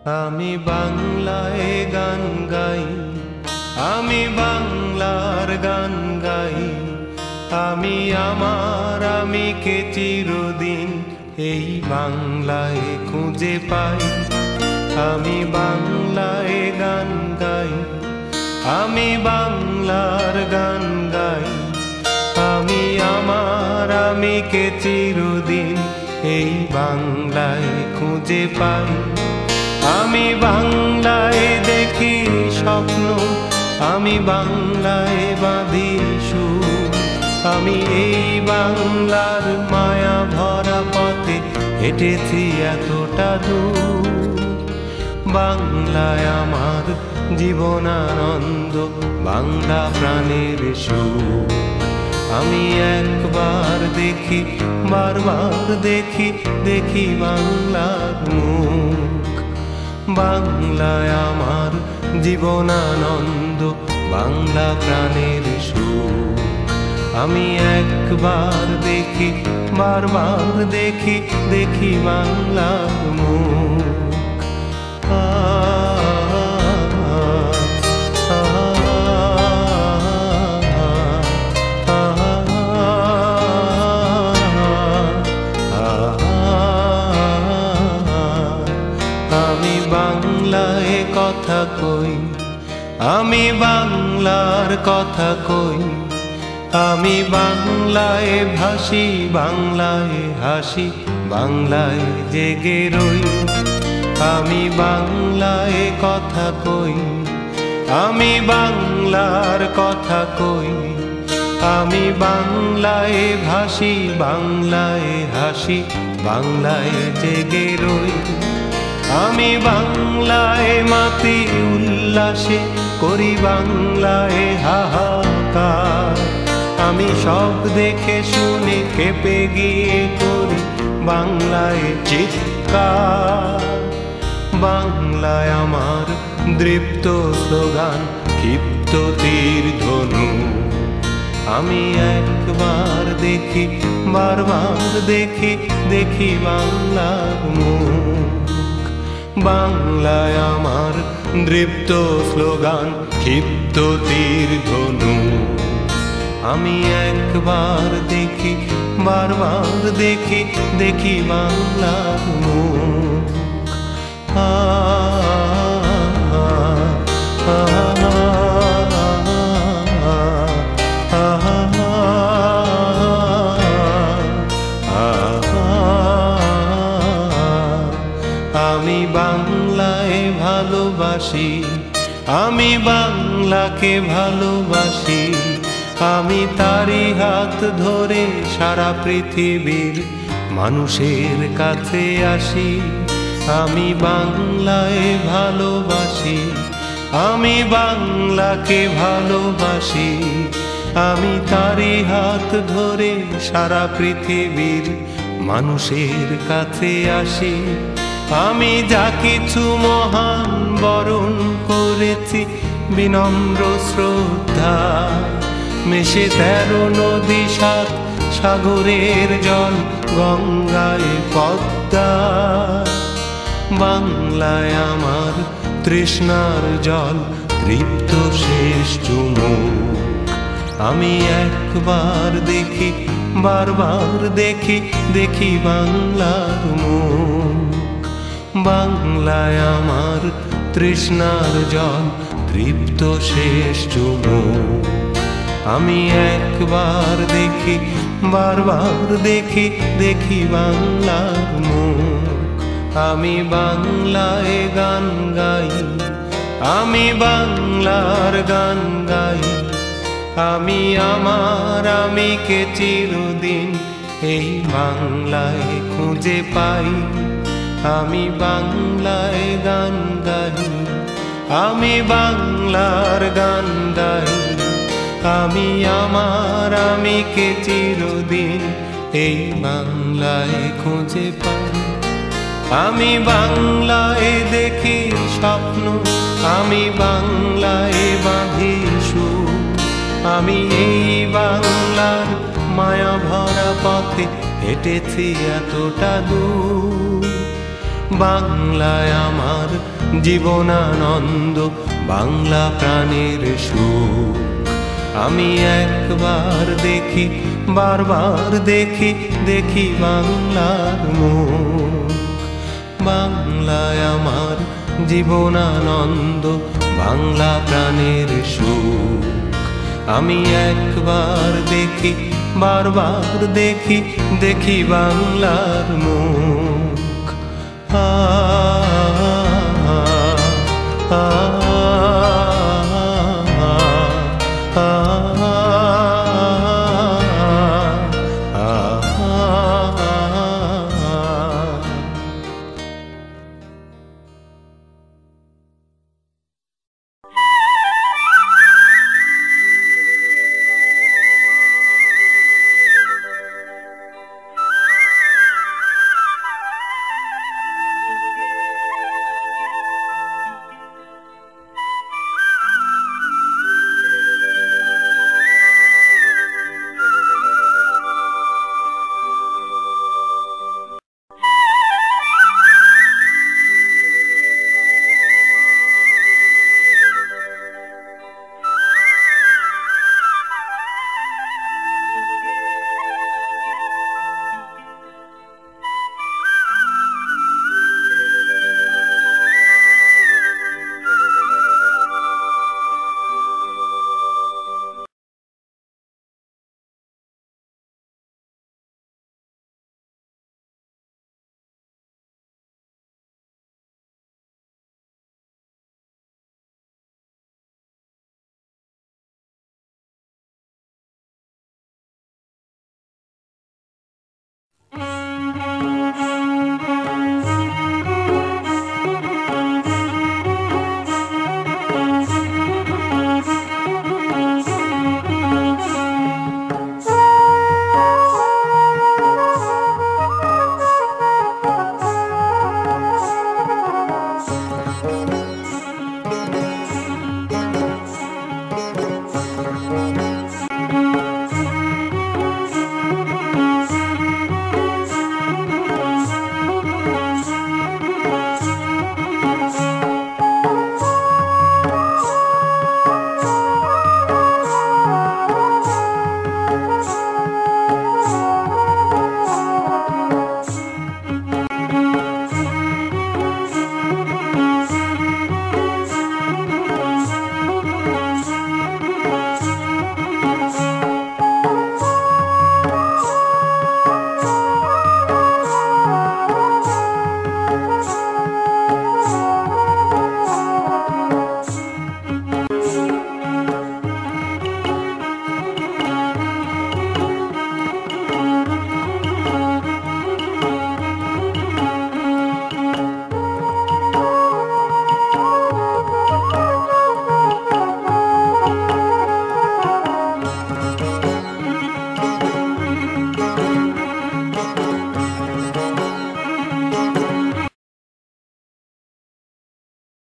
আমি বাংলায় গান গাই, আমি বাংলার গান গাই। আমি আমার আমিকে চিরদিন এই বাংলায় খুঁজে পাই। আমি বাংলায় গান গাই, আমি বাংলার গান গাই। আমি আমার আমিকে চিরদিন এই বাংলায় খুঁজে পাই। আমি বাংলায় দেখি স্বপ্ন, আমি বাংলায় বাঁধি সুর। আমি এই বাংলার মায়া ভরা পথে হেঁটেছি এতটা দূর। বাংলায় আমার জীবনানন্দ, বাংলা প্রাণের সুর। আমি একবার দেখি, বারবার দেখি, দেখি বাংলার মুখ। বাংলায় আমার জীবনানন্দ, বাংলা প্রাণের সুর। আমি একবার দেখি, বারবার দেখি, দেখি বাংলার মুখ। আমি বাংলায় কথা কই, আমি বাংলার কথা কই। আমি বাংলায় ভাসি, বাংলায় হাসি, বাংলায় জেগে রই। আমি বাংলায় কথা কই, আমি বাংলার কথা কই। আমি বাংলায় ভাসি, বাংলায় হাসি, বাংলায় জেগে রই। আমি বাংলায় মাতি উল্লাসে, করি বাংলায় হাহাকার। আমি সব দেখে শুনে কেঁপে গিয়ে করি বাংলায় চিৎকার। বাংলায় আমার দৃপ্ত স্লোগান, ক্ষিপ্ত তীর ধনু। আমি একবার দেখি, বারবার দেখি, দেখি বাংলার মুখ। বাংলায় আমার দৃপ্ত স্লোগান, ক্ষিপ্ত তীর ধনু। আমি একবার দেখি, বারবার দেখি, দেখি বাংলার মুখ। আমি বাংলায় ভালোবাসি, আমি বাংলাকে ভালোবাসি। আমি তারি হাত ধরে সারা পৃথিবীর মানুষের কাছে আসি। আমি বাংলায় ভালোবাসি, আমি বাংলাকে ভালোবাসি। আমি তারি হাত ধরে সারা পৃথিবীর মানুষের কাছে আসি। আমি যা কিছু মহান বরণ করেছি বিনম্র শ্রদ্ধা। মেশে 13 নদী 7 সাগরের জল, গঙ্গায় পদ্মা। বাংলায় আমার তৃষ্ণার জল, তৃপ্ত শেষ চুমুক। আমি একবার দেখি, বারবার দেখি, দেখি বাংলার মুখ। বাংলায় আমার তৃষ্ণার জল, তৃপ্ত শেষ চুমুক। আমি একবার দেখি, বারবার দেখি, দেখি বাংলার মুখ। আমি বাংলায় গান গাই, আমি বাংলার গান গাই। আমি আমার আমিকে চিরদিন এই বাংলায় খুঁজে পাই। আমি বাংলায় গান গাই, আমি বাংলার গান গাই। আমি আমার আমিকে চিরদিন এই বাংলায় খুঁজে পাই। আমি বাংলায় দেখি স্বপ্ন, আমি বাংলায় বাঁধি সুর। আমি এই বাংলার মায়া ভরা পথে হেঁটেছি এতটা দূর। বাংলায় আমার জীবনানন্দ বাংলা প্রাণের সুখ। আমি একবার দেখি, বারবার দেখি, দেখি বাংলার মুখ। বাংলায় আমার জীবনানন্দ বাংলা প্রাণের সুখ। আমি একবার দেখি, বারবার দেখি, দেখি বাংলার মুখ। আ